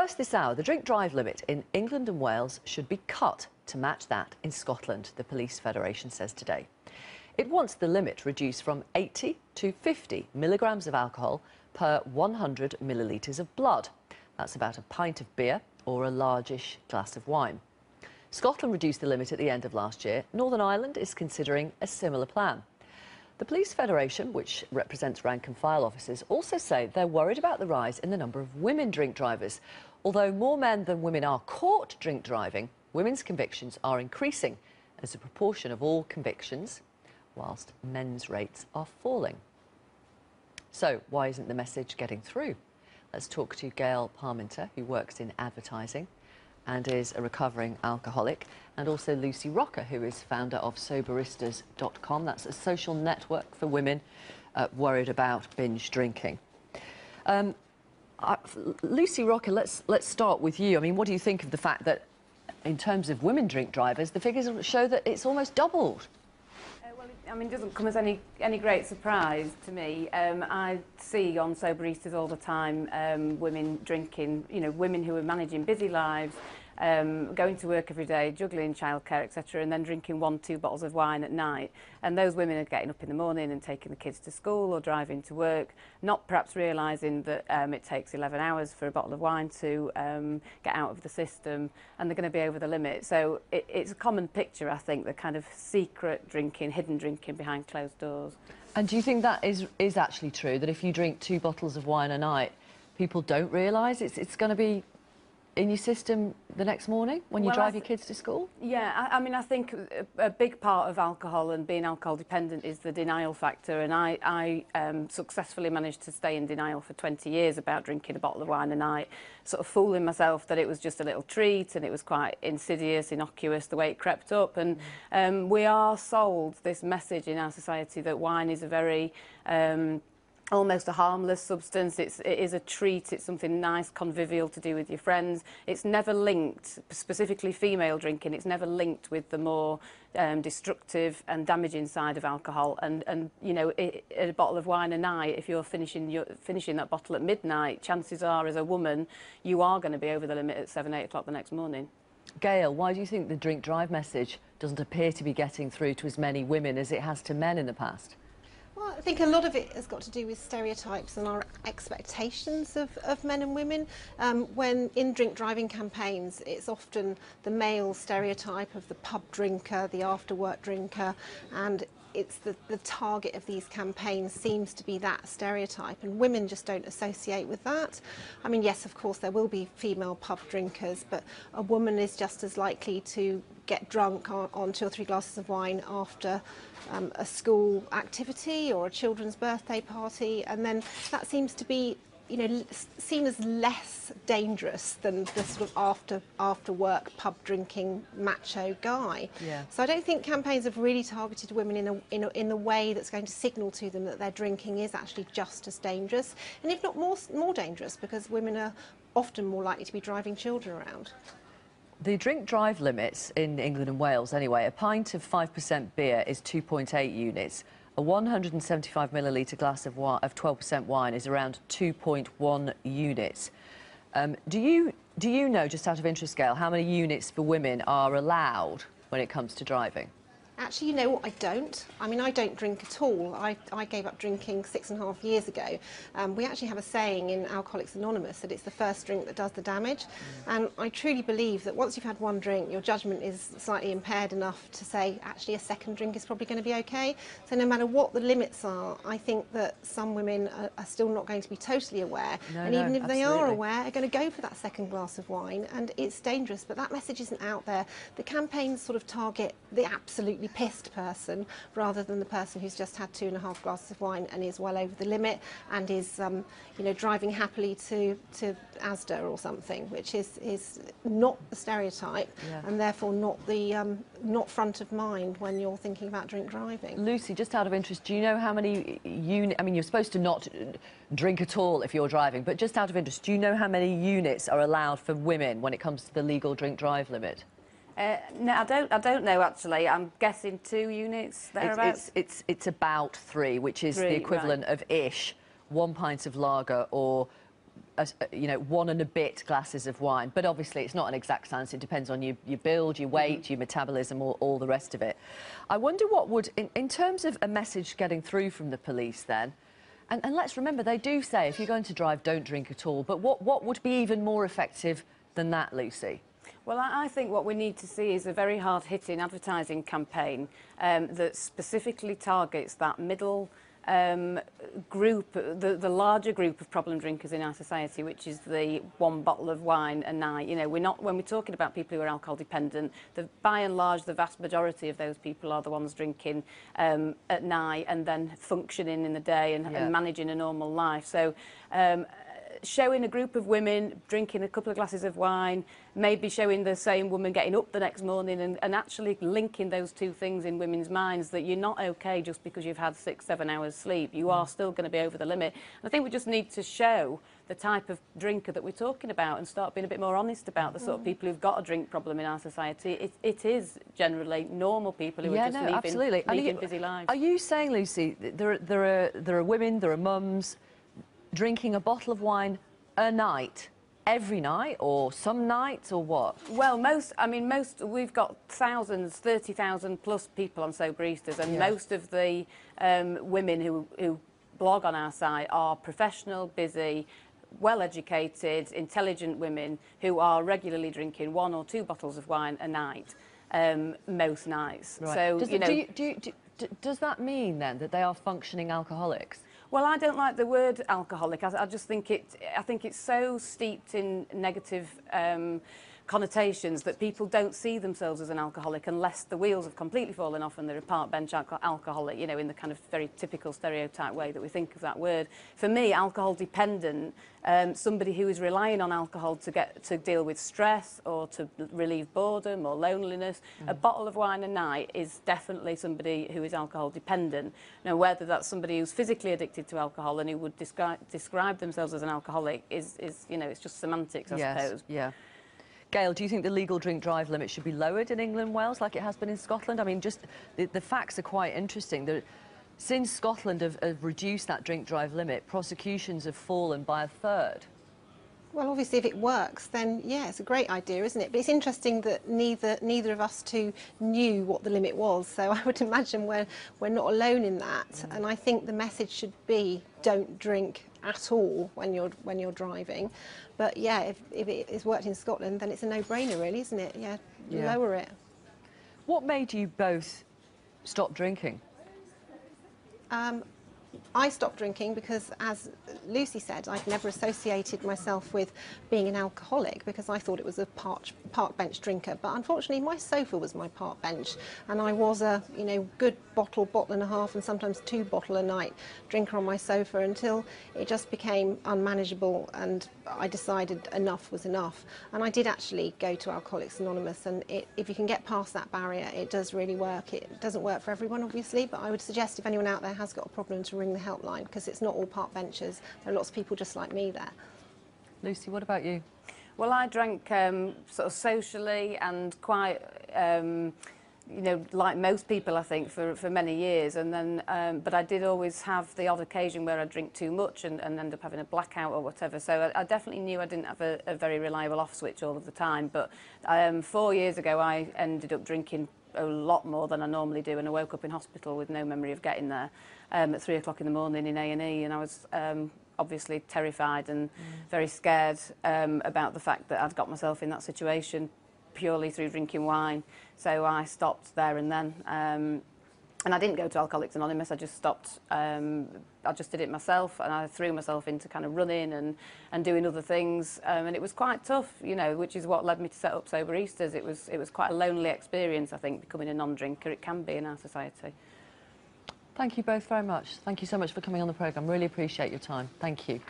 First this hour, the drink drive limit in England and Wales should be cut to match that in Scotland, the Police Federation says today. It wants the limit reduced from 80 to 50 milligrams of alcohol per 100 millilitres of blood. That's about a pint of beer or a largish glass of wine. Scotland reduced the limit at the end of last year. Northern Ireland is considering a similar plan. The Police Federation, which represents rank and file officers, also say they're worried about the rise in the number of women drink drivers. Although more men than women are caught drink driving, women's convictions are increasing as a proportion of all convictions, whilst men's rates are falling. So why isn't the message getting through? Let's talk to Gail Parminter, who works in advertising and is a recovering alcoholic, and also Lucy Rocca, who is founder of Soberistas.com. That's a social network for women worried about binge drinking. Lucy Rocca, let's start with you. I mean, what do you think of the fact that, in terms of women drink drivers, the figures show that it's almost doubled? Well, I mean, it doesn't come as any great surprise to me. I see on Soberistas all the time women drinking, you know, women who are managing busy lives, going to work every day, juggling childcare, etc., and then drinking 1-2 bottles of wine at night. And those women are getting up in the morning and taking the kids to school or driving to work, not perhaps realising that it takes 11 hours for a bottle of wine to get out of the system, and they're going to be over the limit. So it's a common picture, I think, the kind of secret drinking, hidden drinking behind closed doors. And do you think that is actually true, that if you drink 2 bottles of wine a night, people don't realise it's going to be in your system the next morning when you drive your kids to school? Yeah, I mean, I think a big part of alcohol and being alcohol dependent is the denial factor, and I successfully managed to stay in denial for 20 years about drinking a bottle of wine a night, sort of fooling myself that it was just a little treat and it was quite insidious, innocuous, the way it crept up. And we are sold this message in our society that wine is a very almost a harmless substance. It is a treat, it's something nice, convivial to do with your friends. It's never linked, specifically female drinking, it's never linked with the more destructive and damaging side of alcohol. And you know, a bottle of wine a night, if you're finishing that bottle at midnight, chances are, as a woman, you are going to be over the limit at 7-8 o'clock the next morning. Gail, why do you think the drink drive message doesn't appear to be getting through to as many women as it has to men in the past? Well, I think a lot of it has got to do with stereotypes and our expectations of men and women. When in drink driving campaigns, it's often the male stereotype of the pub drinker, the after work drinker, and it's the target of these campaigns seems to be that stereotype, and women just don't associate with that. I mean, yes, of course, there will be female pub drinkers, but a woman is just as likely to get drunk on 2 or 3 glasses of wine after a school activity or a children's birthday party, and then that seems to be, you know, seen as less dangerous than the sort of after work pub drinking macho guy. Yeah. So I don't think campaigns have really targeted women in a way that's going to signal to them that their drinking is actually just as dangerous, and if not more dangerous, because women are often more likely to be driving children around. The drink drive limits in England and Wales, anyway, a pint of 5% beer is 2.8 units. A 175 millilitre glass of 12% wine is around 2.1 units. Do you know, just out of interest, Gail, how many units for women are allowed when it comes to driving? Actually, you know what, I don't. I mean, I don't drink at all. I gave up drinking 6.5 years ago. We actually have a saying in Alcoholics Anonymous that it's the first drink that does the damage. And I truly believe that once you've had one drink, your judgment is slightly impaired enough to say, actually, a second drink is probably going to be okay. So no matter what the limits are, I think that some women are still not going to be totally aware. And even if they are aware, are going to go for that second glass of wine. And it's dangerous, but that message isn't out there. The campaigns sort of target the absolutely pissed person rather than the person who's just had 2.5 glasses of wine and is well over the limit and is you know, driving happily to Asda or something, which is not the stereotype. Yeah. And therefore not the not front of mind when you're thinking about drink driving. Lucy, just out of interest, do you know how many units? I mean, you're supposed to not drink at all if you're driving, but just out of interest, do you know how many units are allowed for women when it comes to the legal drink drive limit? No, I don't know, actually. I'm guessing 2 units, thereabouts. It's about 3, which is the equivalent of 1 pint of lager or you know, 1 and a bit glasses of wine, but obviously it's not an exact science. It depends on your build, your weight, your metabolism, all the rest of it. I wonder what would, in terms of a message getting through from the police then, and let's remember, they do say if you're going to drive, don't drink at all, but what would be even more effective than that, Lucy? Well, I think what we need to see is a very hard-hitting advertising campaign that specifically targets that middle group, the larger group of problem drinkers in our society, which is the 1 bottle of wine a night. You know, when we're talking about people who are alcohol dependent, by and large, the vast majority of those people are the ones drinking at night and then functioning in the day and managing a normal life. So showing a group of women drinking a couple of glasses of wine, maybe showing the same woman getting up the next morning and actually linking those two things in women's minds, that you're not okay just because you've had 6-7 hours sleep. You are still going to be over the limit. And I think we just need to show the type of drinker that we're talking about and start being a bit more honest about the sort of people who've got a drink problem in our society. It is generally normal people who are just leading busy lives. Are you saying, Lucy, there are women, there are mums drinking a bottle of wine a night, every night, or some nights, or what? Well, we've got thousands, 30,000 plus people on Soberistas, and most of the women who blog on our site are professional, busy, well-educated, intelligent women who are regularly drinking 1 or 2 bottles of wine a night, most nights. Right. So, does that mean then that they are functioning alcoholics? Well, I don't like the word alcoholic. I just think I think it's so steeped in negative connotations that people don't see themselves as an alcoholic unless the wheels have completely fallen off and they're a park bench alcoholic, you know, in the kind of very typical stereotype way that we think of that word. For me, alcohol dependent, somebody who is relying on alcohol to deal with stress or to relieve boredom or loneliness. A bottle of wine a night is definitely somebody who is alcohol dependent. Now, whether that's somebody who's physically addicted to alcohol and who would describe themselves as an alcoholic is you know, it's just semantics, I suppose. Yeah. Gail, do you think the legal drink-drive limit should be lowered in England and Wales like it has been in Scotland? I mean, just the facts are quite interesting. Since Scotland have reduced that drink-drive limit, prosecutions have fallen by 1/3. Well, obviously, if it works, then yeah, it's a great idea, isn't it? But it's interesting that neither of us two knew what the limit was. So I would imagine we're not alone in that. And I think the message should be don't drink at all when you're driving. But yeah, if it has worked in Scotland, then it's a no-brainer, really, isn't it? Yeah, lower it. What made you both stop drinking? I stopped drinking because, as Lucy said, I'd never associated myself with being an alcoholic because I thought it was a park bench drinker. But unfortunately, my sofa was my park bench, and I was a good bottle and a half, and sometimes 2 bottles a night drinker on my sofa until it just became unmanageable, and I decided enough was enough. And I did actually go to Alcoholics Anonymous, and if you can get past that barrier, it does really work. It doesn't work for everyone, obviously, but I would suggest if anyone out there has got a problem to ring the helpline, because it's not all park benchers. There are lots of people just like me there. Lucy, what about you? Well, I drank sort of socially and quite, like most people, I think, for many years. And then, but I did always have the odd occasion where I drink too much and end up having a blackout or whatever. So I definitely knew I didn't have a very reliable off switch all of the time. But 4 years ago, I ended up drinking a lot more than I normally do, and I woke up in hospital with no memory of getting there at 3 o'clock in the morning in A&E, and I was obviously terrified and very scared about the fact that I'd got myself in that situation purely through drinking wine. So I stopped there and then, and I didn't go to Alcoholics Anonymous. I just stopped. I just did it myself, and I threw myself into kind of running and doing other things, and it was quite tough, which is what led me to set up Soberistas. It was quite a lonely experience, I think, becoming a non-drinker. It can be in our society. Thank you both very much. Thank you so much for coming on the programme. Really appreciate your time. Thank you.